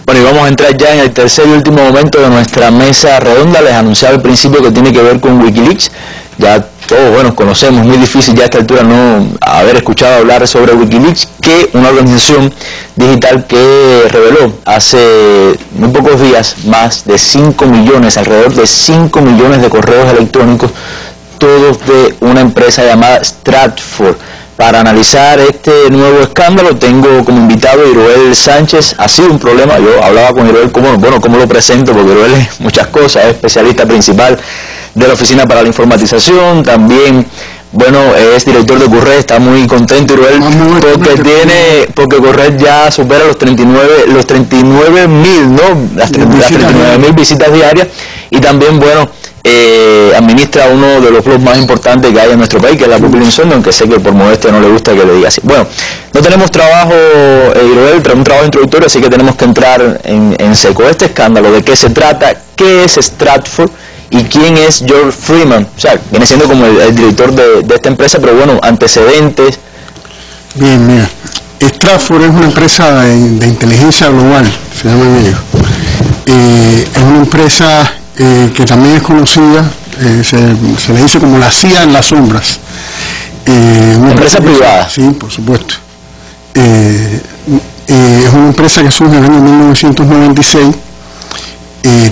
Bueno, y vamos a entrar ya en el tercer y último momento de nuestra mesa redonda. Les anunciaba al principio que tiene que ver con Wikileaks. Ya todos, bueno, conocemos, muy difícil ya a esta altura no haber escuchado hablar sobre Wikileaks, que una organización digital que reveló hace muy pocos días más de 5 millones, alrededor de 5 millones de correos electrónicos, todos de una empresa llamada Stratfor. Para analizar este nuevo escándalo tengo como invitado a Iroel Sánchez. Ha sido un problema, yo hablaba con Iroel cómo lo presento, porque Iroel es muchas cosas, es especialista principal de la Oficina para la Informatización, también, bueno, es director de Corred. Está muy contento Iroel porque Corred ya supera los 39.000, ¿no? Las 39.000 visitas diarias, y también, bueno, administra uno de los blogs más importantes que hay en nuestro país, que es la Popular Insomnio, aunque sé que por modestia no le gusta que le diga así. Bueno, no tenemos trabajo, Iroel, pero un trabajo introductorio, así que tenemos que entrar en seco. Este escándalo, ¿de qué se trata? ¿Qué es Stratfor? ¿Y quién es George Friedman? O sea, viene siendo como el director de esta empresa, pero bueno, antecedentes. Bien, mira, Stratfor es una empresa de inteligencia global, se llaman ellos. Es una empresa que también es conocida, se le dice como la CIA en las sombras. Una empresa privada. Sí, por supuesto. Es una empresa que surge en el año 1996.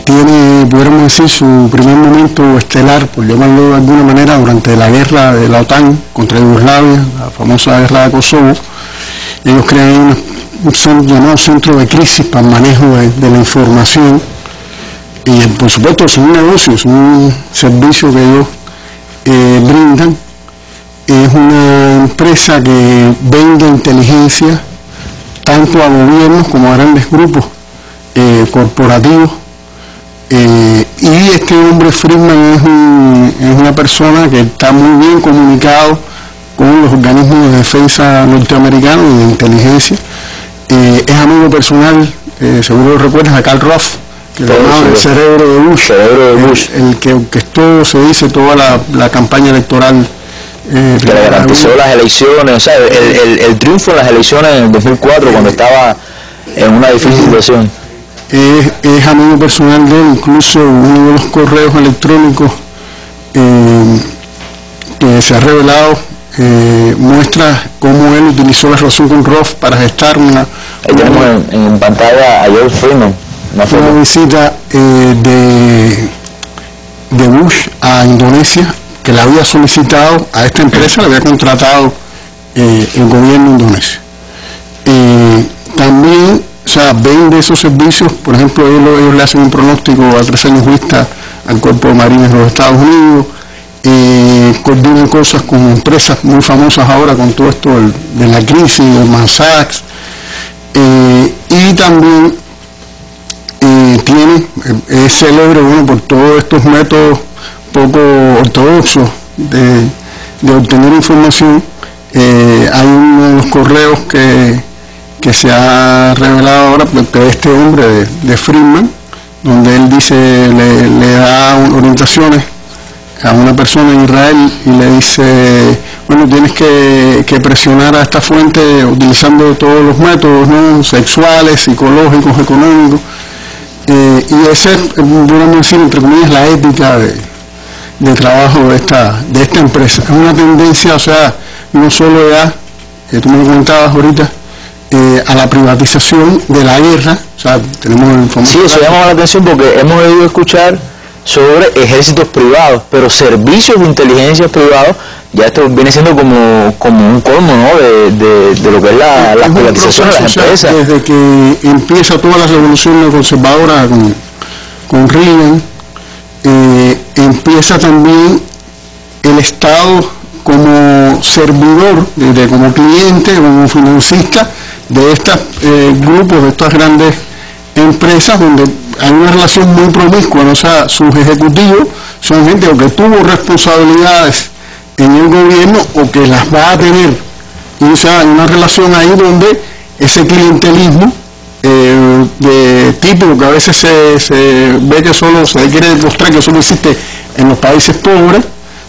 Tiene, pudiéramos decir, su primer momento estelar, por llamarlo de alguna manera, durante la guerra de la OTAN contra Yugoslavia, la famosa guerra de Kosovo. Ellos crean un llamado centro de crisis para el manejo de la información. Y por supuesto es un negocio, es un servicio que ellos brindan. Es una empresa que vende inteligencia tanto a gobiernos como a grandes grupos corporativos. Y este hombre Friedman es una persona que está muy bien comunicado con los organismos de defensa norteamericanos y de inteligencia. Es amigo personal, seguro lo recuerdas, a Karl Rove, que lo llamaba el cerebro de Bush, el que orquestó, se dice, toda la campaña electoral. Que le garantizó las elecciones, o sea, el triunfo en las elecciones en el 2004, cuando estaba en una difícil situación. Es amigo personal de él, incluso uno de los correos electrónicos que se ha revelado muestra cómo él utilizó la relación con Rove para gestar una en pantalla a George Friedman, una visita de Bush a Indonesia, que le había solicitado a esta empresa, le había contratado el gobierno indonesio. También, o sea, vende esos servicios. Por ejemplo, ellos le hacen un pronóstico a 3 años vista al Cuerpo de Marines de los Estados Unidos, coordinan cosas con empresas muy famosas ahora con todo esto de la crisis, Goldman Sachs, y también es célebre, bueno, por todos estos métodos poco ortodoxos de obtener información. Hay uno de los correos que se ha revelado ahora de este hombre de Friedman, donde él dice, le da orientaciones a una persona en Israel y le dice, bueno, tienes que presionar a esta fuente utilizando todos los métodos, ¿no?, sexuales, psicológicos, económicos, y ese es, podemos decir, entre comillas, la ética de trabajo de esta empresa. Es una tendencia, o sea, no solo ya, que tú me comentabas ahorita, a la privatización de la guerra. O sea, tenemos el famoso... Sí, eso llama la atención porque hemos oído escuchar sobre ejércitos privados, pero servicios de inteligencia privados, ya esto viene siendo como un colmo, ¿no?, de lo que es la privatización de las empresas. O sea, desde que empieza toda la revolución conservadora con Reagan, empieza también el Estado como servidor, como cliente, como financista de estos grupos, de estas grandes empresas, donde hay una relación muy promiscua, ¿no? O sea, sus ejecutivos son gente o que tuvo responsabilidades en el gobierno o que las va a tener, y o sea, hay una relación ahí donde ese clientelismo de típico que a veces se ve que solo se quiere demostrar que solo existe en los países pobres,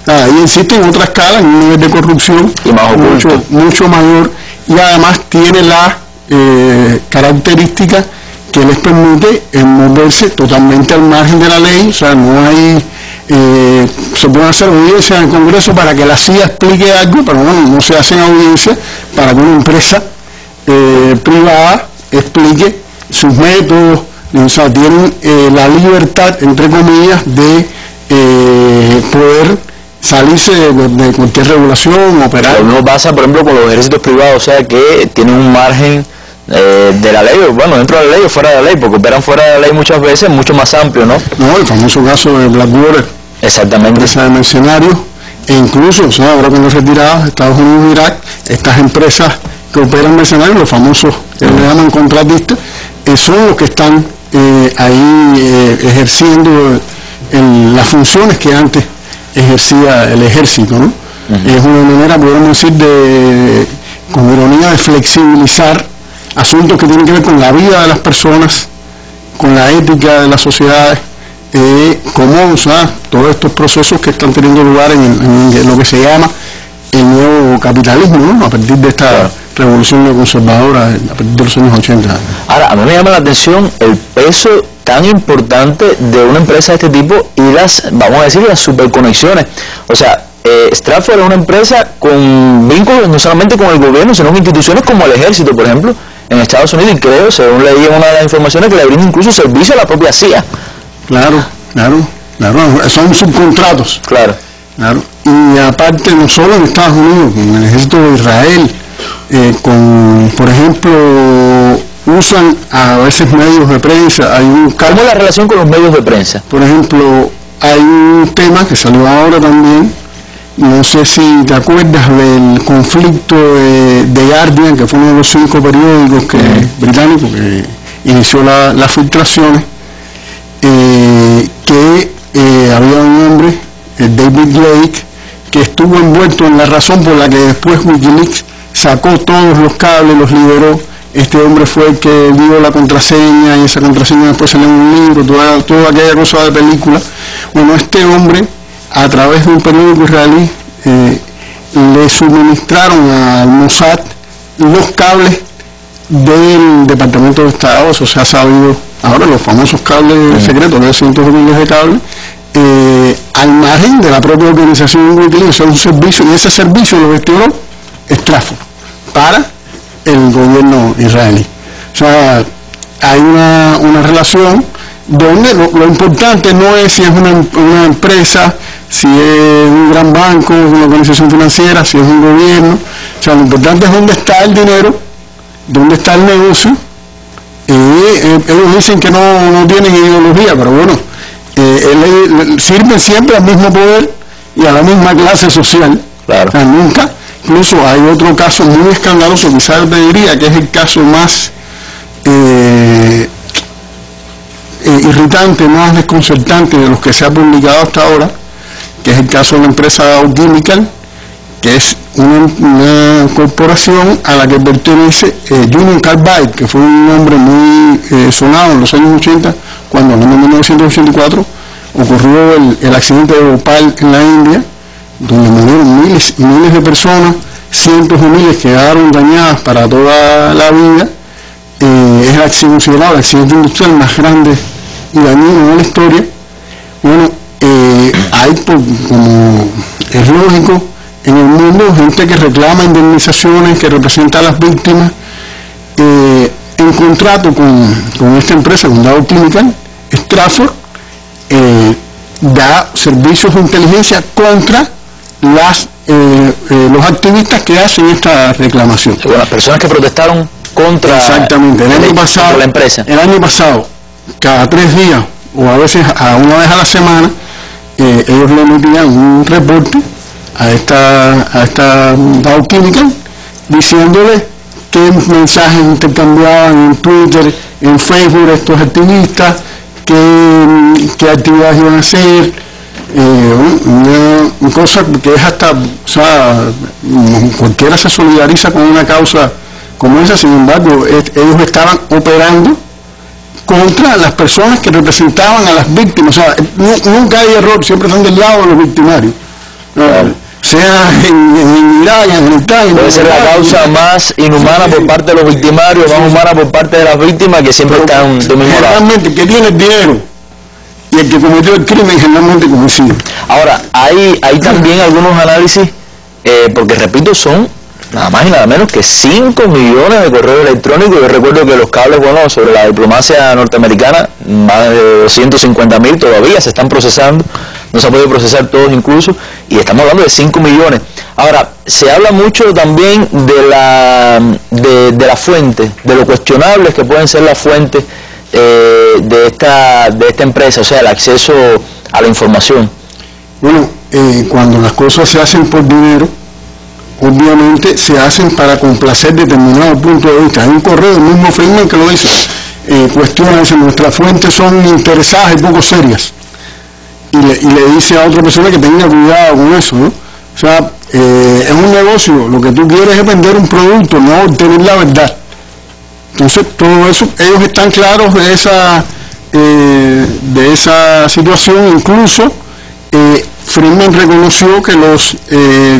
ahí existe en otra escala, en un nivel de corrupción y más mucho mayor, y además tiene la característica que que les permite moverse totalmente al margen de la ley. O sea, no hay, se pueden hacer audiencias en el Congreso para que la CIA explique algo, pero no se hacen audiencias para que una empresa privada explique sus métodos. O sea, tienen la libertad, entre comillas, de poder salirse de cualquier regulación, operar. Lo mismo pasa, por ejemplo, con los ejércitos privados, o sea, que tienen un margen de la ley, bueno, dentro de la ley o fuera de la ley, porque operan fuera de la ley muchas veces, mucho más amplio, ¿no? No, el famoso caso de Blackwater. Exactamente. Empresa de mercenarios, e incluso, o sea, ahora que los retirados, Estados Unidos y Irak, estas empresas que operan mercenarios, los famosos que le llaman contratistas, son los que están ahí ejerciendo las funciones que antes ejercía el ejército, ¿no? Es una manera, podemos decir, con ironía, de flexibilizar asuntos que tienen que ver con la vida de las personas, con la ética de las sociedades, como, o sea, todos estos procesos que están teniendo lugar en lo que se llama el nuevo capitalismo, ¿no? A partir de esta revolución neoconservadora a partir de los años 80. Ahora, a mí me llama la atención el peso tan importante de una empresa de este tipo y las, vamos a decir, las superconexiones. O sea, Stratfor es una empresa con vínculos no solamente con el gobierno, sino con instituciones como el ejército, por ejemplo, en Estados Unidos, y creo, según leí en una de las informaciones, que le brinda incluso servicio a la propia CIA. Claro, son subcontratos. Claro. Y aparte, no solo en Estados Unidos, con el ejército de Israel, por ejemplo, usan a veces medios de prensa. ¿Cómo es la relación con los medios de prensa? Por ejemplo, hay un tema que salió ahora también, no sé si te acuerdas del conflicto de Guardian, que fue uno de los 5 periódicos británicos que inició las filtraciones, que había un hombre, David Blake, que estuvo envuelto en la razón por la que después Wikileaks sacó todos los cables, los liberó. Este hombre fue el que dio la contraseña, y esa contraseña después salió en un libro, toda aquella cosa de película. Bueno, este hombre, a través de un periódico israelí, le suministraron al Mossad los cables del Departamento de Estado. Eso se ha sabido ahora, los famosos cables secretos, que hay cientos de miles de cables, al margen de la propia organización Wikileaks. Es un servicio, y ese servicio lo gestionó Stratfor para el gobierno israelí. O sea, hay una relación donde lo importante no es si es una empresa, si es un gran banco, una organización financiera, si es un gobierno. O sea, lo importante es dónde está el dinero, dónde está el negocio. Ellos dicen que no tienen ideología, pero bueno, sirven siempre al mismo poder y a la misma clase social. Claro. O sea, nunca. Incluso hay otro caso muy escandaloso, quizás te diría que es el caso más irritante, más desconcertante de los que se ha publicado hasta ahora, que es el caso de la empresa Dow Chemical, que es una corporación a la que pertenece Union Carbide, que fue un nombre muy sonado en los años 80, cuando en 1984 ocurrió el accidente de Bhopal en la India, donde murieron miles y miles de personas, cientos de miles quedaron dañadas para toda la vida. Es considerado el accidente industrial más grande y dañino de la historia. Bueno, hay, como es lógico, en el mundo gente que reclama indemnizaciones, que representa a las víctimas. En contrato con esta empresa, con Dow Chemical, Stratfor da servicios de inteligencia contra los activistas que hacen esta reclamación. Bueno, las personas que protestaron contra, exactamente, el año pasado, la empresa. El año pasado, cada 3 días o a veces una vez a la semana, ellos le emitían un reporte a esta Dow Chemical diciéndole qué mensajes intercambiaban en Twitter, en Facebook estos activistas, qué actividades iban a hacer. Una cosa que es hasta, o sea, cualquiera se solidariza con una causa como esa. Sin embargo, ellos estaban operando contra las personas que representaban a las víctimas. O sea, nunca hay error, siempre están del lado de los victimarios. O sea en Irak, en Afganistán. Puede ser la causa más inhumana por parte de los victimarios, más humana por parte de las víctimas, que siempre están de mismo lado. Generalmente el que tiene el dinero y el que cometió el crimen generalmente conocido. Ahora, hay también algunos análisis, porque repito, son nada más y nada menos que 5 millones de correos electrónicos. Yo recuerdo que los cables, bueno, sobre la diplomacia norteamericana, más de 250.000 todavía se están procesando, no se ha podido procesar todos incluso, y estamos hablando de 5 millones. Ahora, se habla mucho también de la fuente, de lo cuestionables que pueden ser las fuentes de esta empresa, o sea, el acceso a la información. Bueno, cuando las cosas se hacen por dinero, obviamente se hacen para complacer determinado punto de vista. Hay un correo del mismo Friedman que lo dice, cuestiona, dice, nuestras fuentes son interesadas y poco serias. Y le dice a otra persona que tenga cuidado con eso, ¿no? O sea, es un negocio, lo que tú quieres es vender un producto, no obtener la verdad. Entonces, todo eso, ellos están claros de esa situación. Incluso Friedman reconoció que los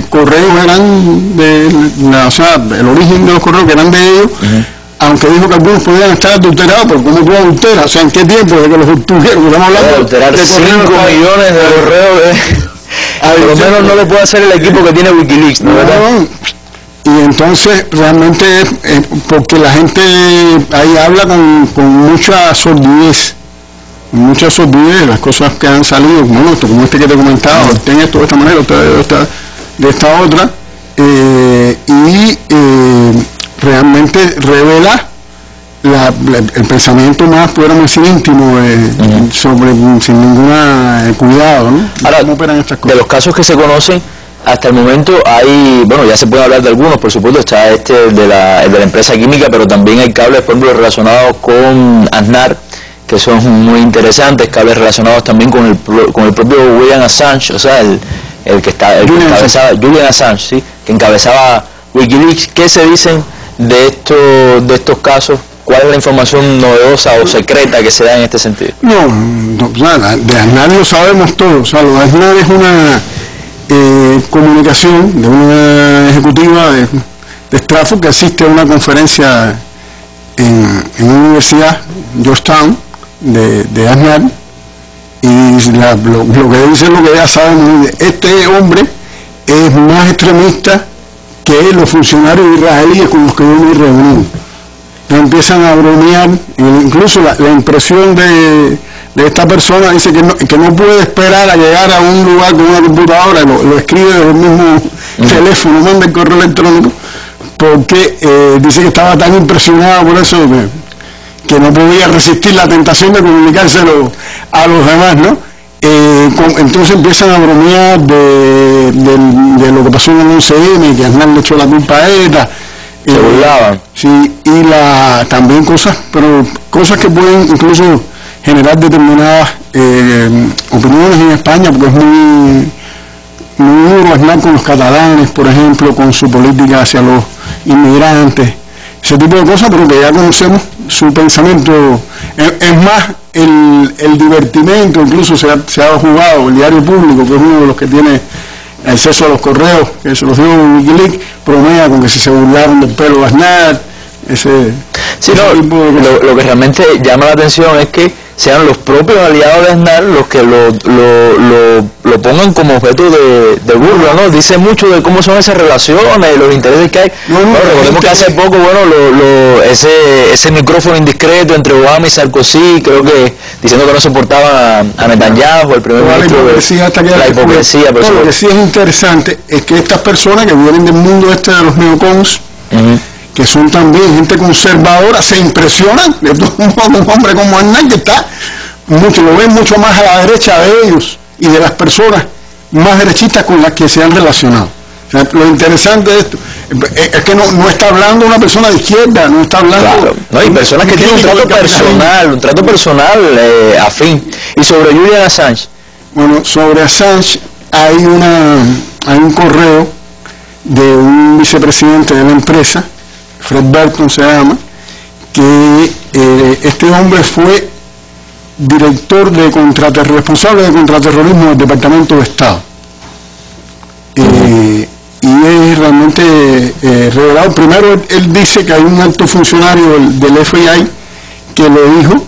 correos eran o sea, el origen de los correos que eran de ellos, aunque dijo que algunos podían estar adulterados, pero ¿cómo tú adulteras? O sea, ¿en qué tiempo de que los adulteraron? Estamos hablando de adulterar 5 millones de correos. Por lo menos no lo puede hacer el equipo que tiene Wikileaks, ¿no? Y entonces realmente porque la gente ahí habla con mucha sordidez, las cosas que han salido, bueno, como este que te comentaba, ten esto de esta manera, de esta otra, y realmente revela el pensamiento más, pudiéramos decir, íntimo, sobre, sin ningún cuidado, ¿no? Ahora, ¿cómo operan estas cosas? De los casos que se conocen, hasta el momento hay, bueno, ya se puede hablar de algunos, por supuesto, está el de la empresa química, pero también hay cables, por ejemplo, relacionados con Aznar, que son muy interesantes, cables relacionados también con el propio Julian Assange, o sea, el que encabezaba, Julian Assange, ¿sí? Que encabezaba Wikileaks. ¿Qué se dicen de estos casos? ¿Cuál es la información novedosa o secreta que se da en este sentido? No, nada, de Aznar lo sabemos todos. O sea, lo de Aznar es una comunicación de una ejecutiva de Stratford que asiste a una conferencia en una universidad, Georgetown, de Aznar, y lo que dice es lo que ya sabemos. Este hombre es más extremista que los funcionarios israelíes con los que yo me reuní. Empiezan a bromear, incluso la impresión de esta persona dice que no puede esperar a llegar a un lugar con una computadora, lo escribe desde el mismo teléfono, manda el correo electrónico, porque dice que estaba tan impresionado por eso que no podía resistir la tentación de comunicárselo a los demás, ¿no? Entonces empiezan a bromear de lo que pasó en el 11M, que Aznar le echó la culpa a ETA. Se burlaban. Sí, y también cosas que pueden incluso generar determinadas opiniones en España, porque es muy duro Aznar con los catalanes, por ejemplo, con su política hacia los inmigrantes, ese tipo de cosas, pero que ya conocemos su pensamiento. Es más el divertimento, incluso se ha jugado el Diario Público, que es uno de los que tiene acceso a los correos, que se los dio Wikileaks, bromea con que si se burlaron del pelo de Aznar, Sí, lo que realmente llama la atención es que sean los propios aliados de Aznar los que lo pongan como objeto de burla, ¿no? Dice mucho de cómo son esas relaciones y los intereses que hay. Recordemos que hace poco, ese micrófono indiscreto entre Obama y Sarkozy, creo que diciendo que no soportaban a Netanyahu, el primer ministro. La hipocresía. Pero lo que sí es interesante es que estas personas que vienen del mundo de los neocons, que son también gente conservadora, se impresionan de un hombre como Aznar, que lo ven mucho más a la derecha de ellos y de las personas más derechistas con las que se han relacionado. O sea, lo interesante de esto es que no está hablando una persona de izquierda, no está hablando... Claro, no, hay personas que tienen un trato personal afín. Y sobre Julian Assange. Bueno, sobre Assange hay un correo de un vicepresidente de la empresa, Fred Burton se llama, que este hombre fue director responsable de contraterrorismo del Departamento de Estado. públicamente revelado. Primero, él dice que hay un alto funcionario del FBI que le dijo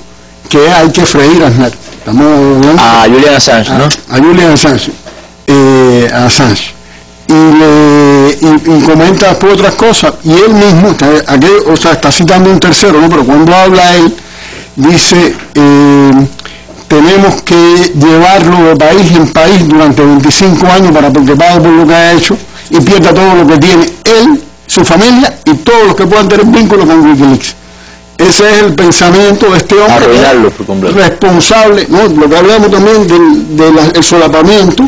que hay que freír a Aznar. Estamos hablando a Julian Assange, ¿no? A Julian Assange. Y comenta después otras cosas, y él mismo, está citando un tercero, ¿no? Pero cuando habla él, dice, tenemos que llevarlo de país en país durante 25 años para que pague por lo que ha hecho y pierda todo lo que tiene él, su familia y todos los que puedan tener vínculo con Wikileaks. Ese es el pensamiento de este hombre, responsable, ¿no? Lo que hablamos también del solapamiento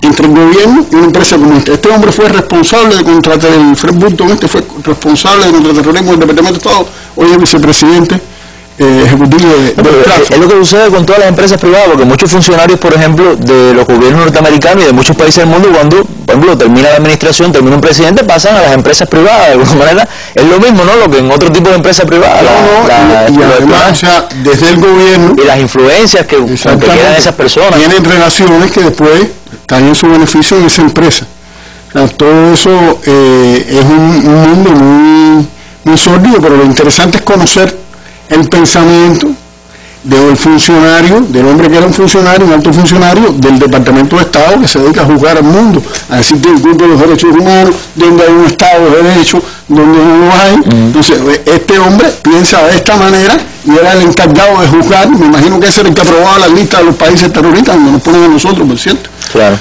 entre el gobierno y una empresa como esta. Este hombre fue responsable de contratar, el Fred Burton fue responsable de contraterrorismo del Departamento de Estado, hoy es vicepresidente ejecutivo es lo que sucede con todas las empresas privadas, porque muchos funcionarios, por ejemplo, de los gobiernos norteamericanos y de muchos países del mundo, cuando, por ejemplo, termina la administración, termina un presidente, pasan a las empresas privadas. De alguna manera es lo mismo, ¿no? Lo que en otro tipo de empresas privadas. Y además, o sea, desde el gobierno y las influencias que quedan esas personas tienen relaciones que después están en su beneficio en esa empresa. O sea, todo eso es un mundo muy sórdido, pero lo interesante es conocer el pensamiento del funcionario, del hombre que era un funcionario, un alto funcionario del Departamento de Estado que se dedica a juzgar al mundo, a decir que incumple los derechos humanos, donde hay un Estado de derecho, donde no lo hay. Entonces, este hombre piensa de esta manera y era el encargado de juzgar. Me imagino que ese era el que aprobaba la lista de los países terroristas, donde nos ponen a nosotros, por cierto. Claro.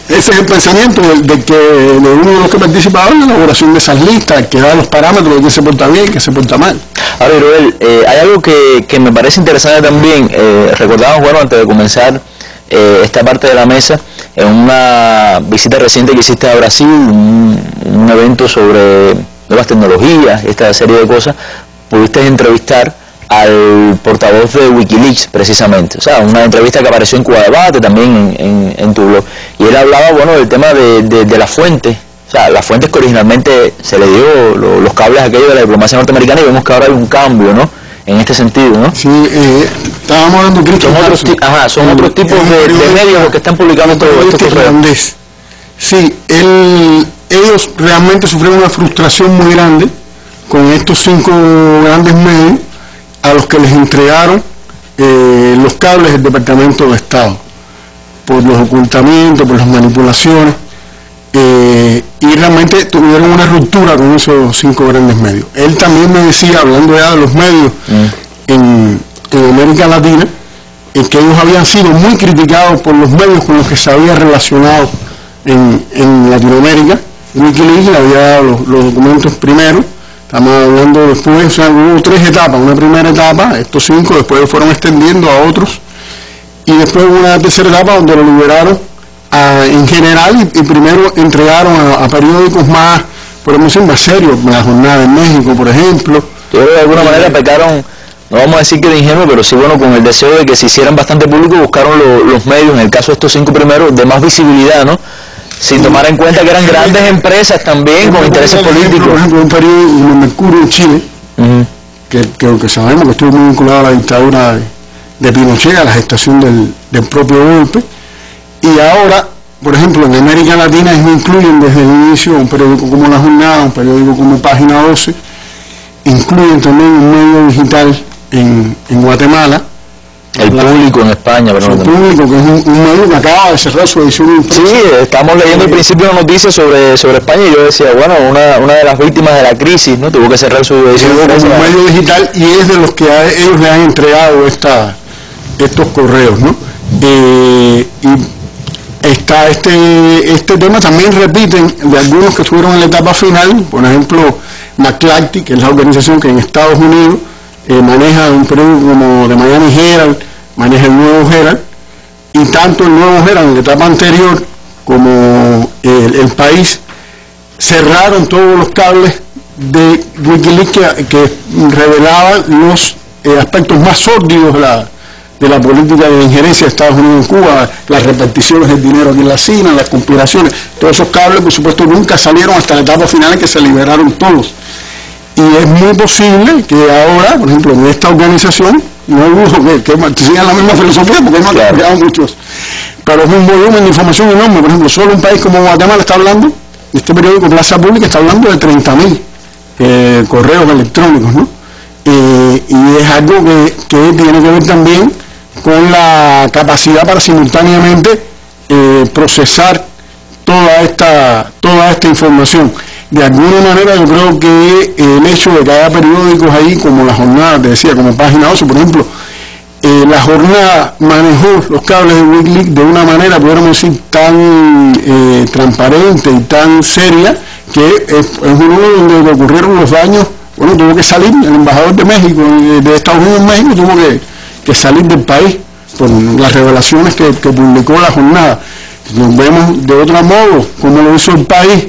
Ese es el pensamiento de uno de los que participaba en la elaboración de esas listas, que da los parámetros de que se porta bien y que se porta mal. Ahora, Joel, hay algo que me parece interesante también. Recordamos, bueno, antes de comenzar esta parte de la mesa, en una visita reciente que hiciste a Brasil, un evento sobre nuevas tecnologías, esta serie de cosas, pudiste entrevistar al portavoz de Wikileaks, precisamente. O sea, una entrevista que apareció en Cuba Debate, también en tu blog. Y él hablaba, bueno, del tema de la fuente. O sea, las fuentes que originalmente se le dio los cables aquellos de la diplomacia norteamericana, y vemos que ahora hay un cambio, ¿no? En este sentido, ¿no? Sí, estábamos hablando de son otros tipos de medios los que están publicando todo esto. Sí, ellos realmente sufrieron una frustración muy grande con estos 5 grandes medios a los que les entregaron los cables del Departamento de Estado, por los ocultamientos, por las manipulaciones. Y realmente tuvieron una ruptura con esos 5 grandes medios. Él también me decía, hablando ya de los medios en América Latina, que ellos habían sido muy criticados por los medios con los que se había relacionado en Latinoamérica. Wikileaks le había dado los documentos primero, estamos hablando después, o sea, hubo 3 etapas. Una primera etapa, estos 5, después fueron extendiendo a otros, y después hubo una tercera etapa donde lo liberaron en general, y primero entregaron a periódicos más, podemos decir, más serios, La Jornada de México, por ejemplo. Yo creo que de alguna manera pecaron, no vamos a decir que de ingenuo, pero sí, bueno, con el deseo de que se hicieran bastante público, buscaron los medios, en el caso de estos 5 primeros, de más visibilidad, ¿no? Sin tomar en cuenta que eran grandes empresas también, con intereses políticos. Por ejemplo, un periódico como Mercurio en Chile, que sabemos que estuvo muy vinculado a la dictadura de Pinochet, a la gestación del propio golpe. Y ahora, por ejemplo, en América Latina ellos incluyen desde el inicio un periódico como La Jornada, un periódico como Página 12, incluyen también un medio digital en Guatemala. El Público en España, pero El Público, que es un medio que acaba de cerrar su edición impresa. Sí, estamos leyendo al principio una noticia sobre España, y yo decía, bueno, una de las víctimas de la crisis, ¿no? Tuvo que cerrar su edición impresa. Un medio digital, y es de los que ellos le han entregado estos correos, ¿no? Y está este tema también repiten de algunos que estuvieron en la etapa final. Por ejemplo, McClatchy, que es la organización que en Estados Unidos maneja un periódico como The Miami Herald, maneja el Nuevo Herald, y tanto el Nuevo Herald en la etapa anterior como el País cerraron todos los cables de Wikileaks que revelaban los aspectos más sórdidos de la política de injerencia de Estados Unidos en Cuba, las reparticiones del dinero aquí en la CINA, las conspiraciones. Todos esos cables, por supuesto, nunca salieron hasta la etapa final en que se liberaron todos. Y es muy posible que ahora, por ejemplo, en esta organización, no dudo que sigan la misma filosofía, porque no han cambiado muchos, pero es un volumen de información enorme. Por ejemplo, solo un país como Guatemala está hablando este periódico Plaza Pública está hablando de 30.000 correos electrónicos, ¿no? Y es algo que tiene que ver también con la capacidad para simultáneamente procesar toda esta información. De alguna manera yo creo que el hecho de que haya periódicos ahí como La Jornada, te decía, como Página 8, por ejemplo, La Jornada manejó los cables de Wikileaks de una manera, podríamos decir, tan transparente y tan seria, que es uno donde ocurrieron los daños. Bueno, tuvo que salir el embajador de México, de Estados Unidos en México, tuvo que salir del país por las revelaciones que publicó La Jornada. Nos vemos de otro modo, como lo hizo el país,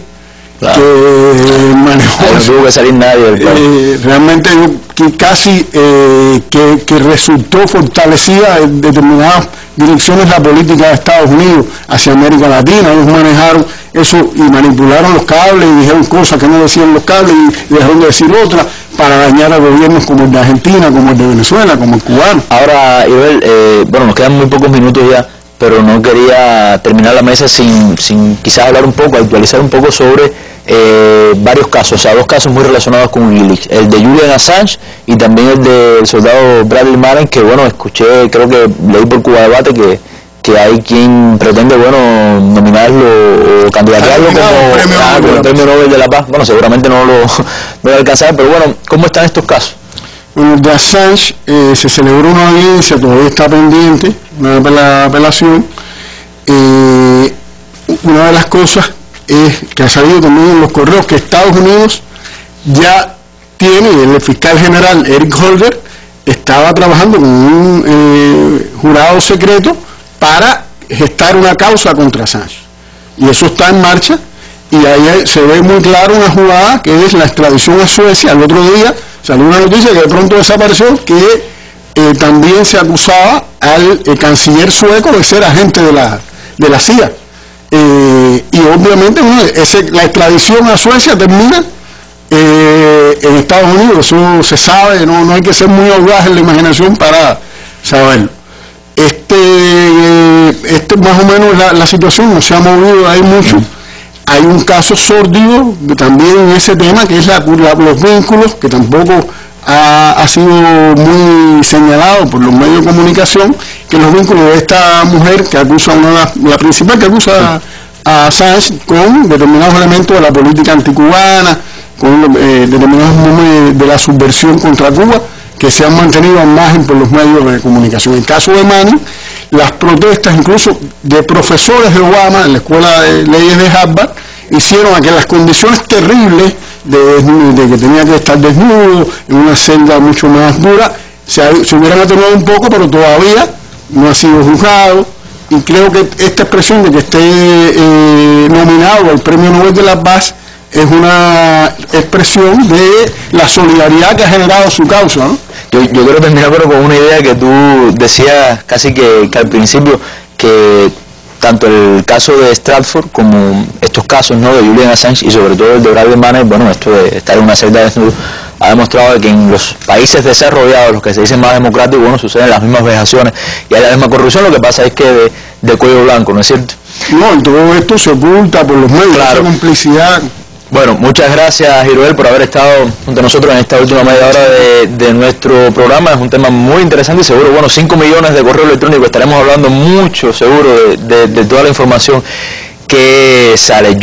claro, que manejó. No tuvo que salir nadie del país. Realmente que casi que resultó fortalecida en determinadas direcciones la política de Estados Unidos hacia América Latina. Ellos manejaron eso y manipularon los cables y dijeron cosas que no decían los cables y dejaron de decir otras para dañar a gobiernos como el de Argentina, como el de Venezuela, como el cubano. Ahora, Joel, bueno, nos quedan muy pocos minutos ya, pero no quería terminar la mesa sin quizás hablar un poco, actualizar un poco sobre varios casos, o sea, dos casos muy relacionados con Wikileaks, el de Julian Assange y también el del soldado Bradley Manning, que bueno, escuché, creo que leí por Cuba Debate que hay quien pretende, bueno, nominarlo o candidatearlo como el premio Nobel de la Paz. Bueno, seguramente no lo va a alcanzar, pero bueno, ¿cómo están estos casos? Bueno, de Assange se celebró una audiencia, todavía está pendiente, una apelación. Una de las cosas es que ha salido también en los correos que Estados Unidos ya tiene, el fiscal general Eric Holder estaba trabajando con un jurado secreto para gestar una causa contra Assange. Y eso está en marcha, y ahí se ve muy claro una jugada que es la extradición a Suecia. El otro día salió una noticia que de pronto desapareció, que también se acusaba al canciller sueco de ser agente de la CIA. Y obviamente la extradición a Suecia termina en Estados Unidos, eso se sabe, no hay que ser muy audaz en la imaginación para saberlo. Más o menos la situación no se ha movido ahí mucho. Hay un caso sórdido también en ese tema, que es los vínculos, que tampoco ha sido muy señalado por los medios de comunicación, que los vínculos de esta mujer que acusa la principal que acusa a Assange con determinados elementos de la política anticubana, con determinados de la subversión contra Cuba, que se han mantenido al margen por los medios de comunicación. En el caso de Manning, las protestas incluso de profesores de Obama en la Escuela de Leyes de Harvard hicieron a que las condiciones terribles de que tenía que estar desnudo en una celda mucho más dura se hubieran atenuado un poco, pero todavía no ha sido juzgado. Y creo que esta expresión de que esté nominado al Premio Nobel de la Paz es una expresión de la solidaridad que ha generado su causa, ¿no? Yo quiero terminar pero con una idea que tú decías casi que al principio, que tanto el caso de Stratford como estos casos, ¿no?, de Julian Assange y sobre todo el de Bradley Manning, bueno, esto de estar en una celda desnudo ha demostrado que en los países desarrollados, los que se dicen más democráticos, bueno, suceden las mismas vejaciones y hay la misma corrupción. Lo que pasa es que de cuello blanco, ¿no es cierto? No, y todo esto se oculta por los medios, claro. Esa complicidad. Bueno, muchas gracias, Giroel, por haber estado junto a nosotros en esta última media hora de nuestro programa. Es un tema muy interesante y seguro, bueno, 5 millones de correos electrónicos, estaremos hablando mucho, seguro, de toda la información que sale.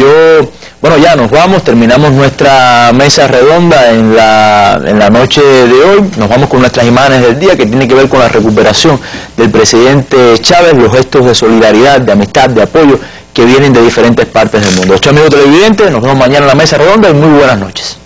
Bueno, ya nos vamos, terminamos nuestra mesa redonda en la noche de hoy. Nos vamos con nuestras imágenes del día, que tiene que ver con la recuperación del presidente Chávez, los gestos de solidaridad, de amistad, de apoyo que vienen de diferentes partes del mundo. 8 amigos televidentes, nos vemos mañana en la mesa redonda y muy buenas noches.